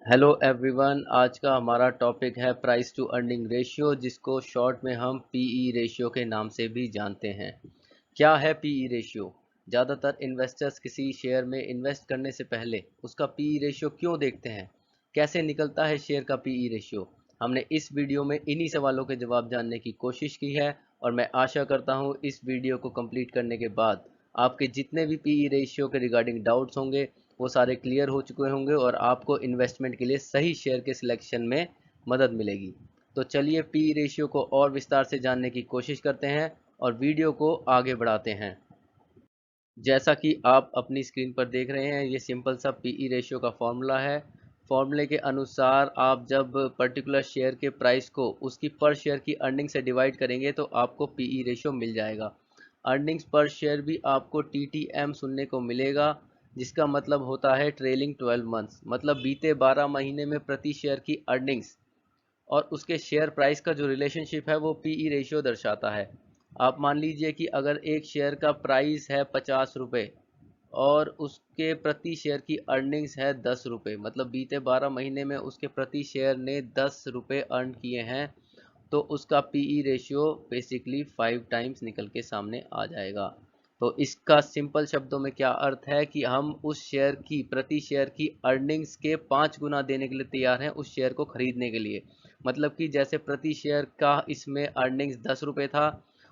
Hello everyone. आज का हमारा टॉपिक है प्राइस टू अर्निंग रेशियो, जिसको शॉर्ट में हम पीई रेशियो के नाम से भी जानते हैं। क्या है पीई रेशियो? ज़्यादातर इन्वेस्टर्स किसी शेयर में इन्वेस्ट करने से पहले उसका पीई रेशियो क्यों देखते हैं? कैसे निकलता है शेयर का पीई रेशियो? हमने इस वीडियो में इन्हीं सवालों के जवाब जानने की कोशिश की है और मैं आशा करता हूँ इस वीडियो को कंप्लीट करने के बाद आपके जितने भी पीई रेशियो के रिगार्डिंग डाउट्स होंगे वो सारे क्लियर हो चुके होंगे और आपको इन्वेस्टमेंट के लिए सही शेयर के सिलेक्शन में मदद मिलेगी। तो चलिए पी रेशियो को और विस्तार से जानने की कोशिश करते हैं और वीडियो को आगे बढ़ाते हैं। जैसा कि आप अपनी स्क्रीन पर देख रहे हैं, ये सिंपल सा पीई रेशियो का फॉर्मूला है। फॉर्मूले के अनुसार आप जब पर्टिकुलर शेयर के प्राइस को उसकी पर शेयर की अर्निंग से डिवाइड करेंगे तो आपको पीई रेशियो मिल जाएगा। अर्निंग्स पर शेयर भी आपको टीटीएम सुनने को मिलेगा, जिसका मतलब होता है ट्रेलिंग 12 मंथ्स, मतलब बीते 12 महीने में प्रति शेयर की अर्निंग्स और उसके शेयर प्राइस का जो रिलेशनशिप है वो पीई रेशियो दर्शाता है। आप मान लीजिए कि अगर एक शेयर का प्राइस है 50 रुपये और उसके प्रति शेयर की अर्निंग्स है 10 रुपये, मतलब बीते 12 महीने में उसके प्रति शेयर ने 10 रुपये अर्न किए हैं, तो उसका पीई रेशियो बेसिकली 5 टाइम्स निकल के सामने आ जाएगा। तो इसका सिंपल शब्दों में क्या अर्थ है कि हम उस शेयर की प्रति शेयर की अर्निंग्स के 5 गुना देने के लिए तैयार हैं उस शेयर को खरीदने के लिए। मतलब कि जैसे प्रति शेयर का इसमें अर्निंग्स 10 रुपये था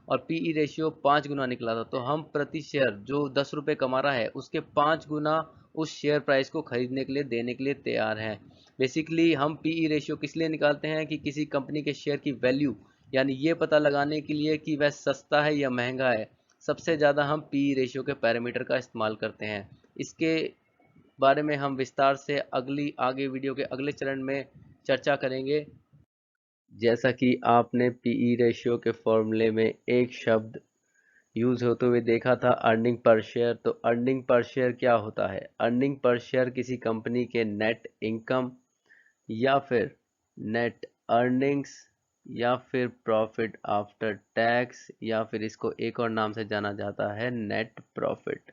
और पीई रेशियो 5 गुना निकला था, तो हम प्रति शेयर जो 10 रुपये कमा रहा है उसके 5 गुना उस शेयर प्राइस को खरीदने के लिए देने के लिए तैयार हैं। बेसिकली हम पीई रेशियो किस लिए निकालते हैं कि किसी कंपनी के शेयर की वैल्यू, यानी ये पता लगाने के लिए कि वह सस्ता है या महंगा है, सबसे ज़्यादा हम पीई रेशियो के पैरामीटर का इस्तेमाल करते हैं। इसके बारे में हम विस्तार से अगली आगे वीडियो के अगले चरण में चर्चा करेंगे। जैसा कि आपने पीई रेशियो के फॉर्मूले में एक शब्द यूज होते हुए देखा था, अर्निंग पर शेयर। तो अर्निंग पर शेयर क्या होता है? अर्निंग पर शेयर किसी कंपनी के नेट इनकम या फिर नेट अर्निंग्स या फिर प्रॉफिट आफ्टर टैक्स या फिर इसको एक और नाम से जाना जाता है नेट प्रॉफिट।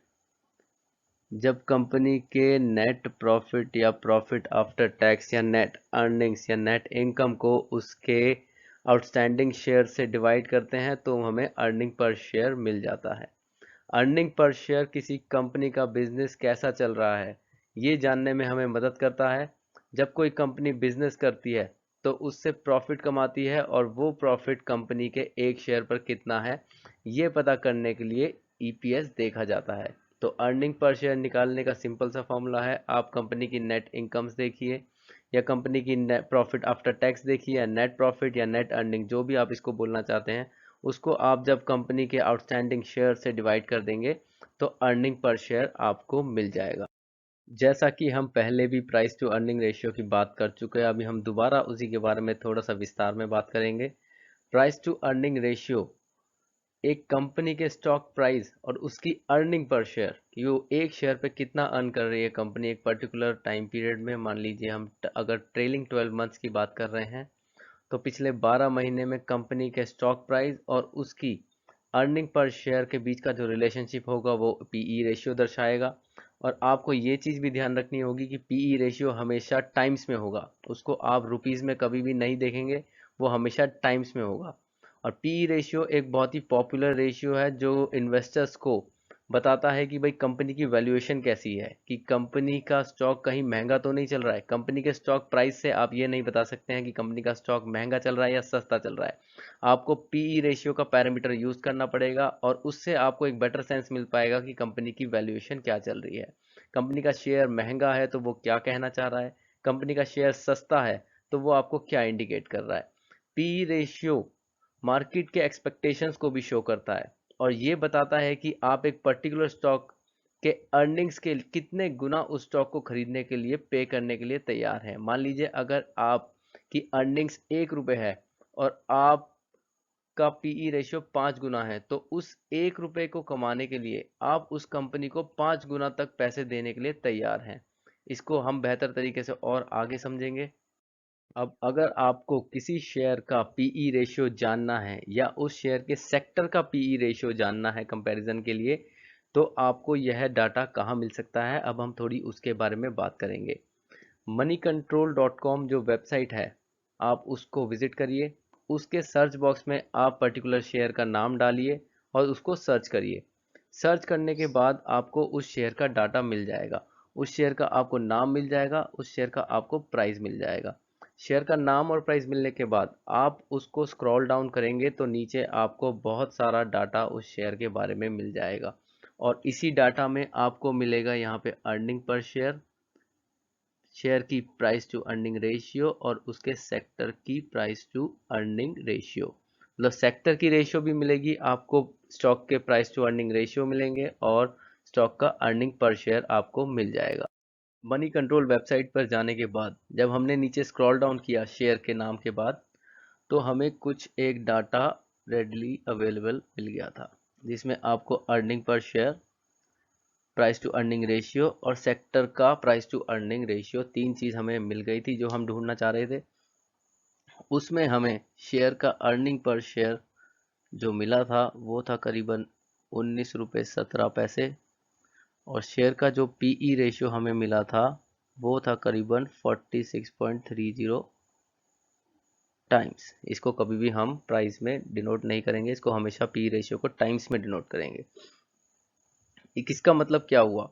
जब कंपनी के नेट प्रॉफिट या प्रॉफिट आफ्टर टैक्स या नेट अर्निंग्स या नेट इनकम को उसके आउटस्टैंडिंग शेयर से डिवाइड करते हैं तो हमें अर्निंग पर शेयर मिल जाता है। अर्निंग पर शेयर किसी कंपनी का बिजनेस कैसा चल रहा है ये जानने में हमें मदद करता है। जब कोई कंपनी बिजनेस करती है तो उससे प्रॉफिट कमाती है और वो प्रॉफिट कंपनी के एक शेयर पर कितना है ये पता करने के लिए ईपीएस देखा जाता है। तो अर्निंग पर शेयर निकालने का सिंपल सा फॉर्मूला है, आप कंपनी की नेट इनकम्स देखिए या कंपनी की नेट प्रॉफिट आफ्टर टैक्स देखिए या नेट प्रॉफिट या नेट अर्निंग, जो भी आप इसको बोलना चाहते हैं, उसको आप जब कंपनी के आउटस्टैंडिंग शेयर से डिवाइड कर देंगे तो अर्निंग पर शेयर आपको मिल जाएगा। जैसा कि हम पहले भी प्राइस टू अर्निंग रेशियो की बात कर चुके हैं, अभी हम दोबारा उसी के बारे में थोड़ा सा विस्तार में बात करेंगे। प्राइस टू अर्निंग रेशियो एक कंपनी के स्टॉक प्राइस और उसकी अर्निंग पर शेयर कि वो एक शेयर पे कितना अर्न कर रही है कंपनी एक पर्टिकुलर टाइम पीरियड में। मान लीजिए हम अगर ट्रेलिंग 12 मंथ्स की बात कर रहे हैं तो पिछले 12 महीने में कंपनी के स्टॉक प्राइस और उसकी अर्निंग पर शेयर के बीच का जो रिलेशनशिप होगा वो पीई रेशियो दर्शाएगा। और आपको ये चीज़ भी ध्यान रखनी होगी कि पीई रेशियो हमेशा टाइम्स में होगा, उसको आप रुपीज़ में कभी भी नहीं देखेंगे, वो हमेशा टाइम्स में होगा। और पीई रेशियो एक बहुत ही पॉपुलर रेशियो है जो इन्वेस्टर्स को बताता है कि भाई कंपनी की वैल्यूएशन कैसी है, कि कंपनी का स्टॉक कहीं महंगा तो नहीं चल रहा है। कंपनी के स्टॉक प्राइस से आप ये नहीं बता सकते हैं कि कंपनी का स्टॉक महंगा चल रहा है या सस्ता चल रहा है। आपको पीई रेशियो का पैरामीटर यूज करना पड़ेगा और उससे आपको एक बेटर सेंस मिल पाएगा कि कंपनी की वैल्यूएशन क्या चल रही है। कंपनी का शेयर महंगा है तो वो क्या कहना चाह रहा है, कंपनी का शेयर सस्ता है तो वो आपको क्या इंडिकेट कर रहा है। पीई रेशियो मार्केट के एक्सपेक्टेशंस को भी शो करता है और ये बताता है कि आप एक पर्टिकुलर स्टॉक के अर्निंग्स के कितने गुना उस स्टॉक को खरीदने के लिए पे करने के लिए तैयार हैं। मान लीजिए अगर आप की अर्निंग्स 1 रुपये है और आप का पीई रेशियो 5 गुना है तो उस 1 रुपये को कमाने के लिए आप उस कंपनी को 5 गुना तक पैसे देने के लिए तैयार हैं। इसको हम बेहतर तरीके से और आगे समझेंगे। अब अगर आपको किसी शेयर का पीई रेशियो जानना है या उस शेयर के सेक्टर का पीई रेशियो जानना है कंपैरिजन के लिए, तो आपको यह डाटा कहाँ मिल सकता है, अब हम थोड़ी उसके बारे में बात करेंगे। moneycontrol.com जो वेबसाइट है, आप उसको विजिट करिए। उसके सर्च बॉक्स में आप पर्टिकुलर शेयर का नाम डालिए और उसको सर्च करिए। सर्च करने के बाद आपको उस शेयर का डाटा मिल जाएगा, उस शेयर का आपको नाम मिल जाएगा, उस शेयर का आपको प्राइस मिल जाएगा। शेयर का नाम और प्राइस मिलने के बाद आप उसको स्क्रॉल डाउन करेंगे तो नीचे आपको बहुत सारा डाटा उस शेयर के बारे में मिल जाएगा, और इसी डाटा में आपको मिलेगा यहाँ पे अर्निंग पर शेयर, शेयर की प्राइस टू अर्निंग रेशियो और उसके सेक्टर की प्राइस टू अर्निंग रेशियो। मतलब सेक्टर की रेशियो भी मिलेगी आपको, स्टॉक के प्राइस टू अर्निंग रेशियो मिलेंगे और स्टॉक का अर्निंग पर शेयर आपको मिल जाएगा। मनी कंट्रोल वेबसाइट पर जाने के बाद जब हमने नीचे स्क्रॉल डाउन किया शेयर के नाम के बाद, तो हमें कुछ एक डाटा रेडली अवेलेबल मिल गया था, जिसमें आपको अर्निंग पर share, price to earning ratio और सेक्टर का प्राइस टू अर्निंग रेशियो, तीन चीज हमें मिल गई थी जो हम ढूंढना चाह रहे थे। उसमें हमें शेयर का अर्निंग पर शेयर जो मिला था वो था करीबन 19 रुपये 17 पैसे, और शेयर का जो पीई रेशियो हमें मिला था वो था करीबन 46.30 टाइम्स। इसको कभी भी हम प्राइस में डिनोट नहीं करेंगे, इसको हमेशा पी रेशियो को टाइम्स में डिनोट करेंगे। इसका मतलब क्या हुआ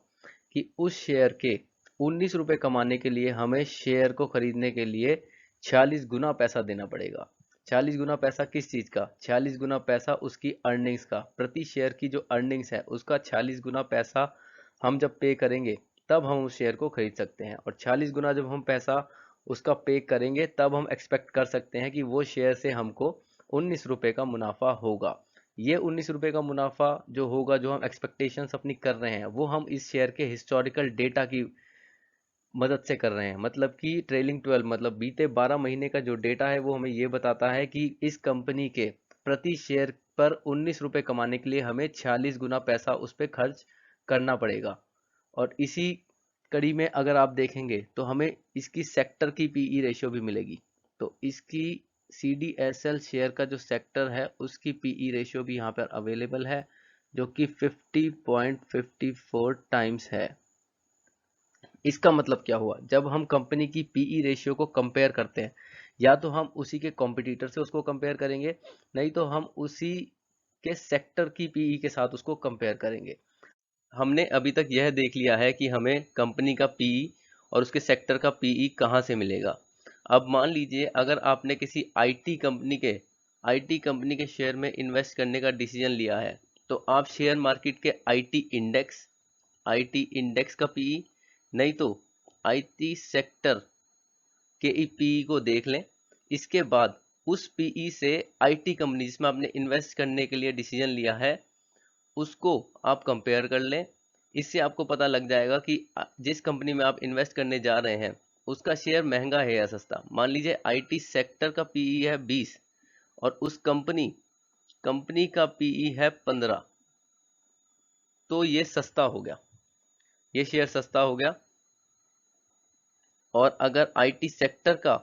कि उस शेयर के 19 रुपए कमाने के लिए हमें शेयर को खरीदने के लिए 46 गुना पैसा देना पड़ेगा। 46 गुना पैसा किस चीज का? 46 गुना पैसा उसकी अर्निंग्स का, प्रति शेयर की जो अर्निंग्स है उसका 46 गुना पैसा हम जब पे करेंगे तब हम उस शेयर को खरीद सकते हैं। और 46 गुना जब हम पैसा उसका पे करेंगे तब हम एक्सपेक्ट कर सकते हैं कि वो शेयर से हमको 19 रुपए का मुनाफा होगा। ये 19 रुपए का मुनाफा जो होगा, जो हम एक्सपेक्टेशंस अपनी कर रहे हैं, वो हम इस शेयर के हिस्टोरिकल डेटा की मदद से कर रहे हैं। मतलब कि ट्रेलिंग 12, मतलब बीते 12 महीने का जो डेटा है वो हमें ये बताता है कि इस कंपनी के प्रति शेयर पर 19 रुपए कमाने के लिए हमें 46 गुना पैसा उस पर खर्च करना पड़ेगा। और इसी कड़ी में अगर आप देखेंगे तो हमें इसकी सेक्टर की पीई रेशियो भी मिलेगी। तो इसकी CDSL शेयर का जो सेक्टर है उसकी पीई रेशियो भी यहाँ पर अवेलेबल है, जो कि 50.54 टाइम्स है। इसका मतलब क्या हुआ, जब हम कंपनी की पीई रेशियो को कंपेयर करते हैं, या तो हम उसी के कॉम्पिटिटर से उसको कंपेयर करेंगे, नहीं तो हम उसी के सेक्टर की पीई के साथ उसको कंपेयर करेंगे। हमने अभी तक यह देख लिया है कि हमें कंपनी का पीई और उसके सेक्टर का पीई कहाँ से मिलेगा। अब मान लीजिए अगर आपने किसी आईटी कंपनी के शेयर में इन्वेस्ट करने का डिसीजन लिया है, तो आप शेयर मार्केट के आईटी इंडेक्स का पीई, नहीं तो आईटी सेक्टर के पीई को देख लें। इसके बाद उस पीई से आईटी कंपनी जिसमें आपने इन्वेस्ट करने के लिए डिसीजन लिया है उसको आप कंपेयर कर लें। इससे आपको पता लग जाएगा कि जिस कंपनी में आप इन्वेस्ट करने जा रहे हैं उसका शेयर महंगा है या सस्ता। मान लीजिए आईटी सेक्टर का पीई है 20 और उस कंपनी का पीई है 15, तो ये सस्ता हो गया, ये शेयर सस्ता हो गया। और अगर आईटी सेक्टर का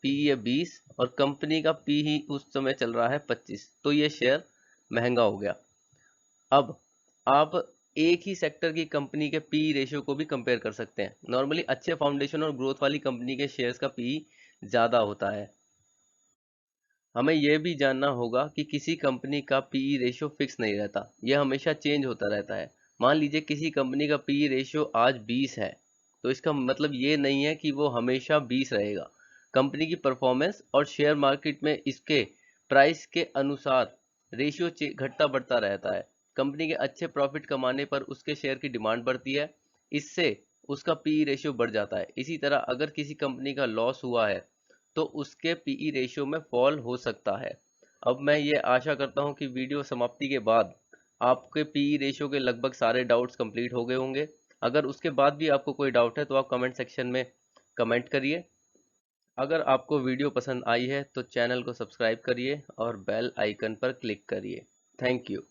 पीई है 20 और कंपनी का पीई उस समय चल रहा है 25, तो ये शेयर महंगा हो गया। अब आप एक ही सेक्टर की कंपनी के पी रेशियो को भी कंपेयर कर सकते हैं। नॉर्मली अच्छे फाउंडेशन और ग्रोथ वाली कंपनी के शेयर्स का पी ज्यादा होता है। हमें यह भी जानना होगा कि किसी कंपनी का पीई रेशियो फिक्स नहीं रहता, यह हमेशा चेंज होता रहता है। मान लीजिए किसी कंपनी का पीई रेशियो आज 20 है, तो इसका मतलब ये नहीं है कि वो हमेशा 20 रहेगा। कंपनी की परफॉर्मेंस और शेयर मार्केट में इसके प्राइस के अनुसार रेशियो घटता बढ़ता रहता है। कंपनी के अच्छे प्रॉफिट कमाने पर उसके शेयर की डिमांड बढ़ती है, इससे उसका पीई रेशियो बढ़ जाता है। इसी तरह अगर किसी कंपनी का लॉस हुआ है तो उसके पीई रेशियो में फॉल हो सकता है। अब मैं ये आशा करता हूं कि वीडियो समाप्ति के बाद आपके पीई रेशियो के लगभग सारे डाउट्स कंप्लीट हो गए होंगे। अगर उसके बाद भी आपको कोई डाउट है तो आप कमेंट सेक्शन में कमेंट करिए। अगर आपको वीडियो पसंद आई है तो चैनल को सब्सक्राइब करिए और बेल आइकन पर क्लिक करिए। Thank you.